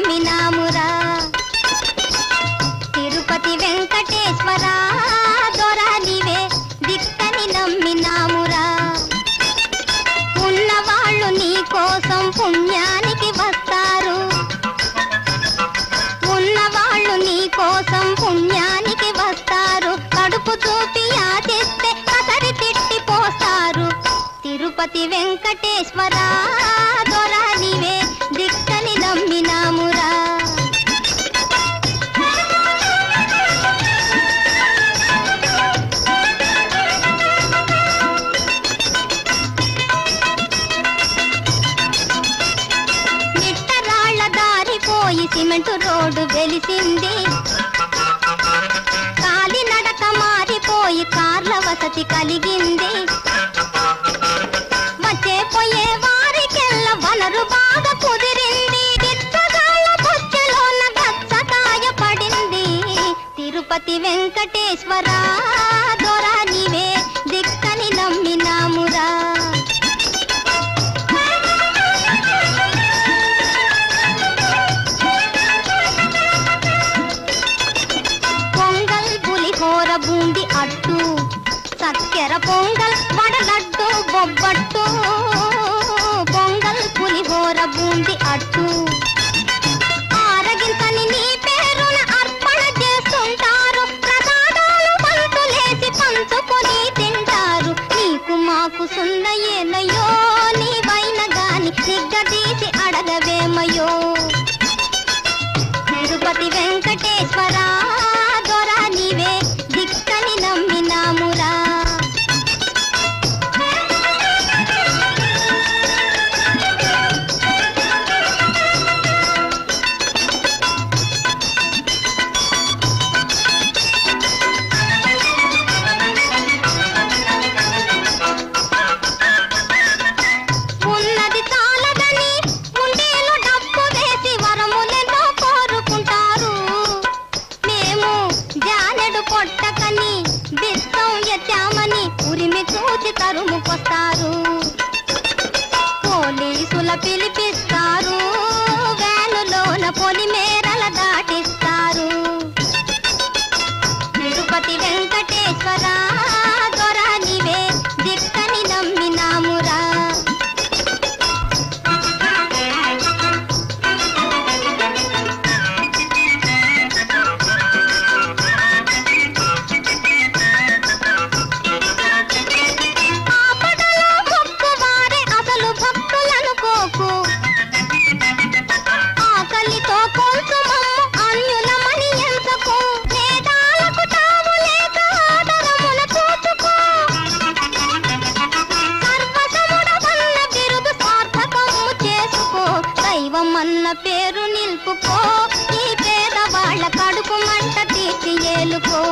నమ్మినామురా తిరుపతి వెంకటేశ్వర దొరా నీవే దిక్కని నమ్మినామురా ఉన్నవాళ్ళు నీ కోసం పుణ్యానికి వస్తారు ఉన్నవాళ్ళు నీ కోసం పుణ్యానికి వస్తారు కడుపు చూపి ఆశిస్తే కసరి తిట్టి పోస్తారు తిరుపతి వెంకటేశ్వర దొరా నీవే దిక్కని నమ్మినామురా నిట్టరాళ్ల దారిపోయి సిమెంటు రోడ్డు వెలిసింది కాలి నడక మారిపోయి కార్ల వసతి కలిగింది వచ్చే పోయే వారికెల్ల వనరు బాగా కుదిరింది గిట్టగాళ్ళ బొచ్చెలోన గచ్చకాయ పడింది తిరుపతి వెంకటేశ్వర దొరా నీవే దిక్కని నమ్మినామురా పొంగల్ పులిహోర బూంది అట్టు చక్కెర పొంగల్ వడలడ్డు బొబ్బట్టు పొంగల్ పులిహోర బూంది అట్టు ఆరగింతని నీ పేరున అర్పణ చేస్తుంటారు ప్రసాదాలు పంతులేసి పంచుకొని తింటారు నీకు మాకు సున్నయేనయ్యో నీవైన గాని నిగ్గదీసి అడగవేమయ్యో తిరుపతి వెంకటేశ్వర దొరా నీవే దిక్కని నమ్మినామురా ఉన్నది చాలదని ఉండేలో డబ్బు వేసి వరములెన్నో కోరుకుంటారు మేము జానెడు పొట్టకని బిత్తం ఎత్తామని ఉరిమి చూచి తరుముకొస్తారు పోలీసుల పిలిపిస్తారు వ్యానులోన పొలిమేరల దాటిస్తారు తిరుపతి వెంకటేశ్వర దొరా నీవే దిక్కని నమ్మినామురా ఆపదలో మొక్కువారే అసలు భక్తులనుకోకు ఆకలితో కొంచెమమ్ము అన్యులమని ఎంచకు వేదాలకు తావు లేక ఆదరమున చూచుకో సర్వసముడవన్న బిరుదు సార్థకము చేసుకో దైవమన్న పేరు నిలుపుకో ఈ పేదవాళ్ళ కడుపు మంట తీర్చి ఏలుకో